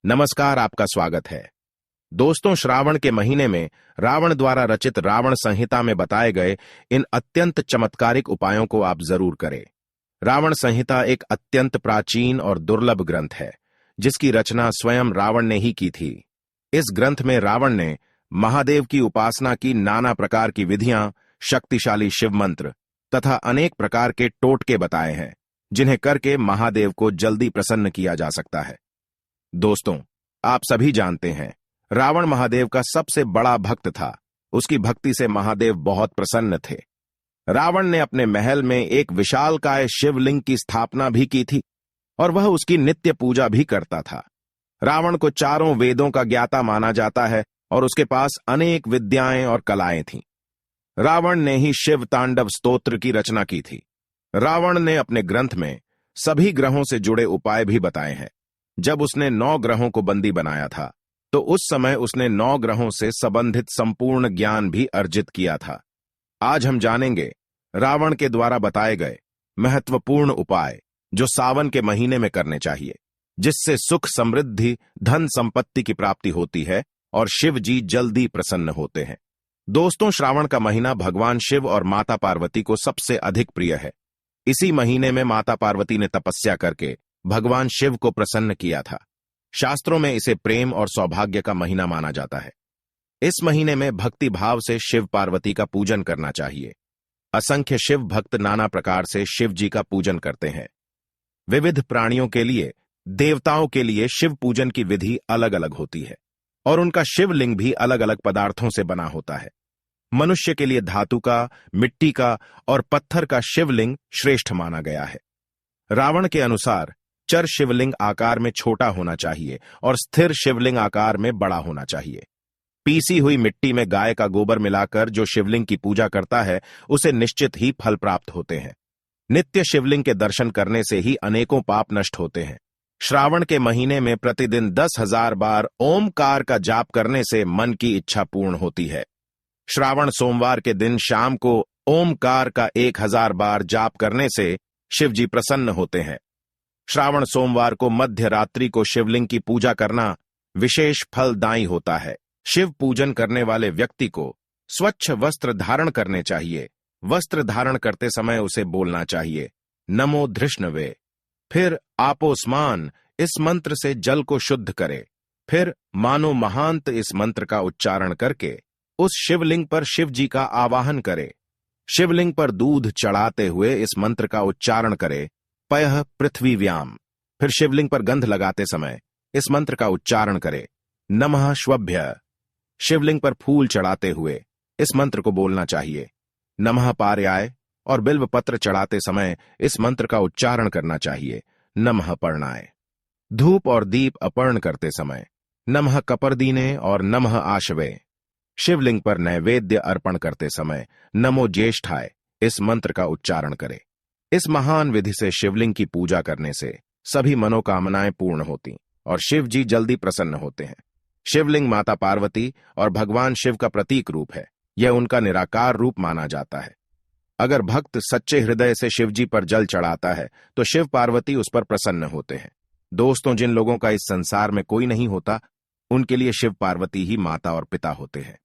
नमस्कार, आपका स्वागत है। दोस्तों, श्रावण के महीने में रावण द्वारा रचित रावण संहिता में बताए गए इन अत्यंत चमत्कारिक उपायों को आप जरूर करें। रावण संहिता एक अत्यंत प्राचीन और दुर्लभ ग्रंथ है, जिसकी रचना स्वयं रावण ने ही की थी। इस ग्रंथ में रावण ने महादेव की उपासना की नाना प्रकार की विधियां, शक्तिशाली शिव मंत्र तथा अनेक प्रकार के टोटके बताए हैं, जिन्हें करके महादेव को जल्दी प्रसन्न किया जा सकता है। दोस्तों, आप सभी जानते हैं, रावण महादेव का सबसे बड़ा भक्त था। उसकी भक्ति से महादेव बहुत प्रसन्न थे। रावण ने अपने महल में एक विशालकाय शिवलिंग की स्थापना भी की थी और वह उसकी नित्य पूजा भी करता था। रावण को चारों वेदों का ज्ञाता माना जाता है और उसके पास अनेक विद्याएं और कलाएं थीं। रावण ने ही शिव तांडव स्तोत्र की रचना की थी। रावण ने अपने ग्रंथ में सभी ग्रहों से जुड़े उपाय भी बताए हैं। जब उसने 9 ग्रहों को बंदी बनाया था, तो उस समय उसने 9 ग्रहों से संबंधित संपूर्ण ज्ञान भी अर्जित किया था। आज हम जानेंगे रावण के द्वारा बताए गए महत्वपूर्ण उपाय, जो सावन के महीने में करने चाहिए, जिससे सुख, समृद्धि, धन संपत्ति की प्राप्ति होती है और शिव जी जल्दी प्रसन्न होते हैं। दोस्तों, श्रावण का महीना भगवान शिव और माता पार्वती को सबसे अधिक प्रिय है। इसी महीने में माता पार्वती ने तपस्या करके भगवान शिव को प्रसन्न किया था। शास्त्रों में इसे प्रेम और सौभाग्य का महीना माना जाता है। इस महीने में भक्ति भाव से शिव पार्वती का पूजन करना चाहिए। असंख्य शिव भक्त नाना प्रकार से शिव जी का पूजन करते हैं। विविध प्राणियों के लिए, देवताओं के लिए शिव पूजन की विधि अलग अलग होती है और उनका शिवलिंग भी अलग अलग पदार्थों से बना होता है। मनुष्य के लिए धातु का, मिट्टी का और पत्थर का शिवलिंग श्रेष्ठ माना गया है। रावण के अनुसार चर शिवलिंग आकार में छोटा होना चाहिए और स्थिर शिवलिंग आकार में बड़ा होना चाहिए। पीसी हुई मिट्टी में गाय का गोबर मिलाकर जो शिवलिंग की पूजा करता है, उसे निश्चित ही फल प्राप्त होते हैं। नित्य शिवलिंग के दर्शन करने से ही अनेकों पाप नष्ट होते हैं। श्रावण के महीने में प्रतिदिन 10,000 बार ओमकार का जाप करने से मन की इच्छा पूर्ण होती है। श्रावण सोमवार के दिन शाम को ओमकार का 1000 बार जाप करने से शिव जी प्रसन्न होते हैं। श्रावण सोमवार को मध्य रात्रि को शिवलिंग की पूजा करना विशेष फलदायी होता है। शिव पूजन करने वाले व्यक्ति को स्वच्छ वस्त्र धारण करने चाहिए। वस्त्र धारण करते समय उसे बोलना चाहिए, नमो धृष्णवे। फिर आपोस्मान इस मंत्र से जल को शुद्ध करे। फिर मानो महांत इस मंत्र का उच्चारण करके उस शिवलिंग पर शिव जी का आवाहन करे। शिवलिंग पर दूध चढ़ाते हुए इस मंत्र का उच्चारण करे, पयः पृथ्वीव्याम। फिर शिवलिंग पर गंध लगाते समय इस मंत्र का उच्चारण करे, नमः श्वभ्य। शिवलिंग पर फूल चढ़ाते हुए इस मंत्र को बोलना चाहिए, नमः पार्याय। और बिल्व पत्र चढ़ाते समय इस मंत्र का उच्चारण करना चाहिए, नमः पर्णाय। धूप और दीप अर्पण करते समय नमः कपर्दीने और नमः आशवे। शिवलिंग पर नैवेद्य अर्पण करते समय नमो ज्येष्ठाय इस मंत्र का उच्चारण करें। इस महान विधि से शिवलिंग की पूजा करने से सभी मनोकामनाएं पूर्ण होती और शिव जी जल्दी प्रसन्न होते हैं। शिवलिंग माता पार्वती और भगवान शिव का प्रतीक रूप है। यह उनका निराकार रूप माना जाता है। अगर भक्त सच्चे हृदय से शिव जी पर जल चढ़ाता है, तो शिव पार्वती उस पर प्रसन्न होते हैं। दोस्तों, जिन लोगों का इस संसार में कोई नहीं होता, उनके लिए शिव पार्वती ही माता और पिता होते हैं।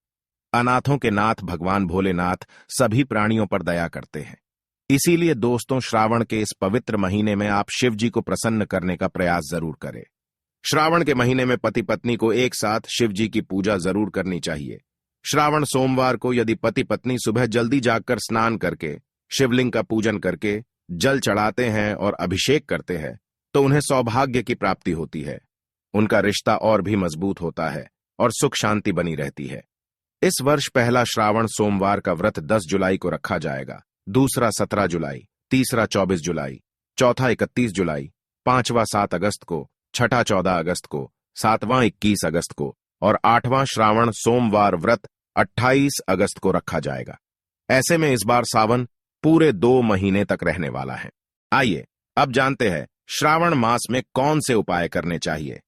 अनाथों के नाथ भगवान भोलेनाथ सभी प्राणियों पर दया करते हैं। इसीलिए दोस्तों, श्रावण के इस पवित्र महीने में आप शिव जी को प्रसन्न करने का प्रयास जरूर करें। श्रावण के महीने में पति पत्नी को एक साथ शिव जी की पूजा जरूर करनी चाहिए। श्रावण सोमवार को यदि पति पत्नी सुबह जल्दी जागकर स्नान करके शिवलिंग का पूजन करके जल चढ़ाते हैं और अभिषेक करते हैं, तो उन्हें सौभाग्य की प्राप्ति होती है। उनका रिश्ता और भी मजबूत होता है और सुख शांति बनी रहती है। इस वर्ष पहला श्रावण सोमवार का व्रत 10 जुलाई को रखा जाएगा, दूसरा 17 जुलाई, तीसरा 24 जुलाई, चौथा 31 जुलाई, पांचवा 7 अगस्त को, छठा 14 अगस्त को, सातवां 21 अगस्त को और 8वां श्रावण सोमवार व्रत 28 अगस्त को रखा जाएगा। ऐसे में इस बार सावन पूरे 2 महीने तक रहने वाला है। आइए अब जानते हैं श्रावण मास में कौन से उपाय करने चाहिए।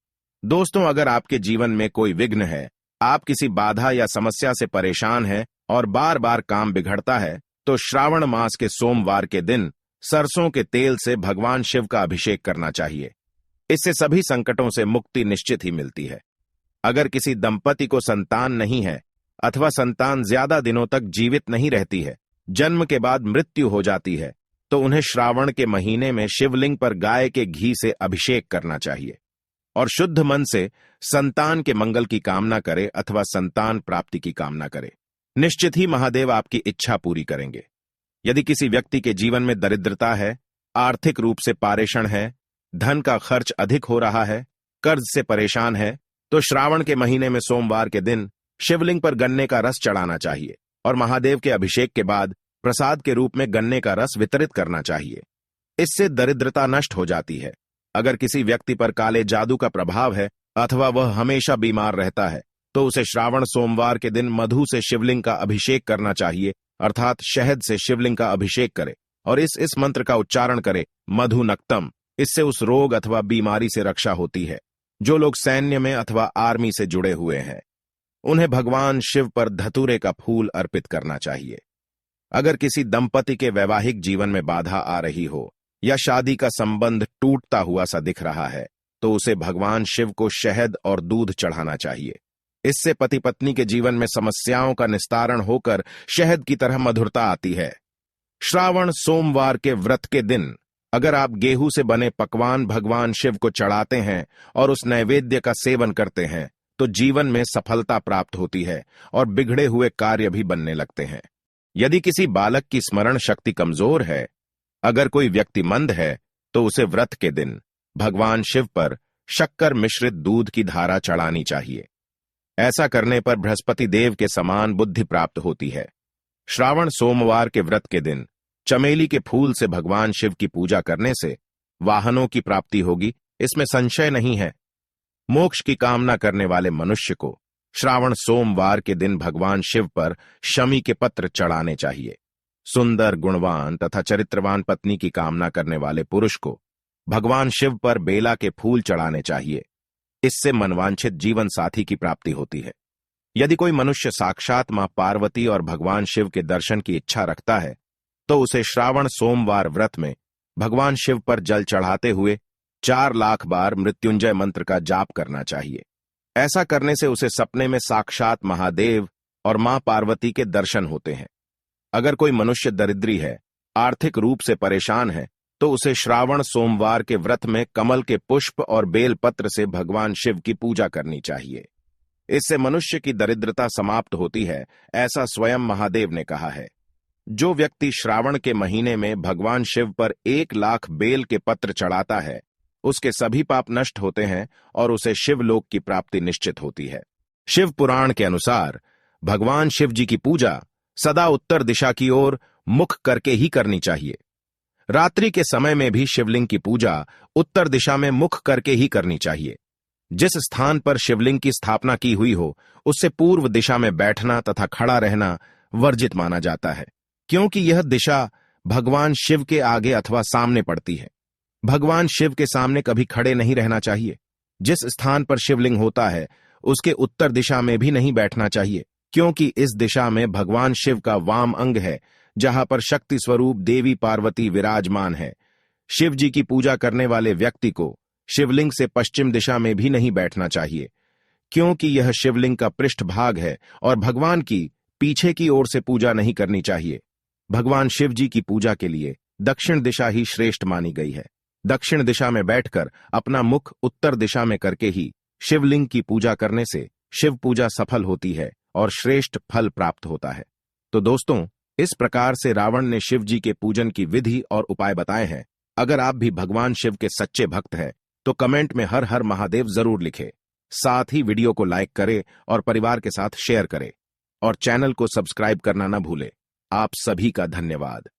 दोस्तों, अगर आपके जीवन में कोई विघ्न है, आप किसी बाधा या समस्या से परेशान हैं और बार बार काम बिगड़ता है, तो श्रावण मास के सोमवार के दिन सरसों के तेल से भगवान शिव का अभिषेक करना चाहिए। इससे सभी संकटों से मुक्ति निश्चित ही मिलती है। अगर किसी दंपति को संतान नहीं है अथवा संतान ज्यादा दिनों तक जीवित नहीं रहती है, जन्म के बाद मृत्यु हो जाती है, तो उन्हें श्रावण के महीने में शिवलिंग पर गाय के घी से अभिषेक करना चाहिए और शुद्ध मन से संतान के मंगल की कामना करे अथवा संतान प्राप्ति की कामना करे। निश्चित ही महादेव आपकी इच्छा पूरी करेंगे। यदि किसी व्यक्ति के जीवन में दरिद्रता है, आर्थिक रूप से पारेषण है, धन का खर्च अधिक हो रहा है, कर्ज से परेशान है, तो श्रावण के महीने में सोमवार के दिन शिवलिंग पर गन्ने का रस चढ़ाना चाहिए और महादेव के अभिषेक के बाद प्रसाद के रूप में गन्ने का रस वितरित करना चाहिए। इससे दरिद्रता नष्ट हो जाती है। अगर किसी व्यक्ति पर काले जादू का प्रभाव है अथवा वह हमेशा बीमार रहता है, तो उसे श्रावण सोमवार के दिन मधु से शिवलिंग का अभिषेक करना चाहिए, अर्थात शहद से शिवलिंग का अभिषेक करे और इस मंत्र का उच्चारण करे, मधु नक्तम। इससे उस रोग अथवा बीमारी से रक्षा होती है। जो लोग सैन्य में अथवा आर्मी से जुड़े हुए हैं, उन्हें भगवान शिव पर धतूरे का फूल अर्पित करना चाहिए। अगर किसी दंपति के वैवाहिक जीवन में बाधा आ रही हो या शादी का संबंध टूटता हुआ सा दिख रहा है, तो उसे भगवान शिव को शहद और दूध चढ़ाना चाहिए। इससे पति पत्नी के जीवन में समस्याओं का निस्तारण होकर शहद की तरह मधुरता आती है। श्रावण सोमवार के व्रत के दिन अगर आप गेहूं से बने पकवान भगवान शिव को चढ़ाते हैं और उस नैवेद्य का सेवन करते हैं, तो जीवन में सफलता प्राप्त होती है और बिगड़े हुए कार्य भी बनने लगते हैं। यदि किसी बालक की स्मरण शक्ति कमजोर है, अगर कोई व्यक्ति मंद है, तो उसे व्रत के दिन भगवान शिव पर शक्कर मिश्रित दूध की धारा चढ़ानी चाहिए। ऐसा करने पर बृहस्पति देव के समान बुद्धि प्राप्त होती है। श्रावण सोमवार के व्रत के दिन चमेली के फूल से भगवान शिव की पूजा करने से वाहनों की प्राप्ति होगी, इसमें संशय नहीं है। मोक्ष की कामना करने वाले मनुष्य को श्रावण सोमवार के दिन भगवान शिव पर शमी के पत्र चढ़ाने चाहिए। सुंदर, गुणवान तथा चरित्रवान पत्नी की कामना करने वाले पुरुष को भगवान शिव पर बेला के फूल चढ़ाने चाहिए। इससे मनवांछित जीवन साथी की प्राप्ति होती है। यदि कोई मनुष्य साक्षात मां पार्वती और भगवान शिव के दर्शन की इच्छा रखता है, तो उसे श्रावण सोमवार व्रत में भगवान शिव पर जल चढ़ाते हुए 4 लाख बार मृत्युंजय मंत्र का जाप करना चाहिए। ऐसा करने से उसे सपने में साक्षात महादेव और मां पार्वती के दर्शन होते हैं। अगर कोई मनुष्य दरिद्री है, आर्थिक रूप से परेशान है, तो उसे श्रावण सोमवार के व्रत में कमल के पुष्प और बेल पत्र से भगवान शिव की पूजा करनी चाहिए। इससे मनुष्य की दरिद्रता समाप्त होती है, ऐसा स्वयं महादेव ने कहा है। जो व्यक्ति श्रावण के महीने में भगवान शिव पर 1 लाख बेल के पत्र चढ़ाता है, उसके सभी पाप नष्ट होते हैं और उसे शिवलोक की प्राप्ति निश्चित होती है। शिव पुराण के अनुसार भगवान शिव जी की पूजा सदा उत्तर दिशा की ओर मुख करके ही करनी चाहिए। रात्रि के समय में भी शिवलिंग की पूजा उत्तर दिशा में मुख करके ही करनी चाहिए। जिस स्थान पर शिवलिंग की स्थापना की हुई हो, उससे पूर्व दिशा में बैठना तथा खड़ा रहना वर्जित माना जाता है, क्योंकि यह दिशा भगवान शिव के आगे अथवा सामने पड़ती है। भगवान शिव के सामने कभी खड़े नहीं रहना चाहिए। जिस स्थान पर शिवलिंग होता है, उसके उत्तर दिशा में भी नहीं बैठना चाहिए, क्योंकि इस दिशा में भगवान शिव का वाम अंग है, जहां पर शक्ति स्वरूप देवी पार्वती विराजमान है। शिव जी की पूजा करने वाले व्यक्ति को शिवलिंग से पश्चिम दिशा में भी नहीं बैठना चाहिए, क्योंकि यह शिवलिंग का पृष्ठभाग है और भगवान की पीछे की ओर से पूजा नहीं करनी चाहिए। भगवान शिव जी की पूजा के लिए दक्षिण दिशा ही श्रेष्ठ मानी गई है। दक्षिण दिशा में बैठकर अपना मुख उत्तर दिशा में करके ही शिवलिंग की पूजा करने से शिव पूजा सफल होती है और श्रेष्ठ फल प्राप्त होता है। तो दोस्तों, इस प्रकार से रावण ने शिव जी के पूजन की विधि और उपाय बताए हैं। अगर आप भी भगवान शिव के सच्चे भक्त हैं, तो कमेंट में हर हर महादेव जरूर लिखें। साथ ही वीडियो को लाइक करें और परिवार के साथ शेयर करें और चैनल को सब्सक्राइब करना न भूलें। आप सभी का धन्यवाद।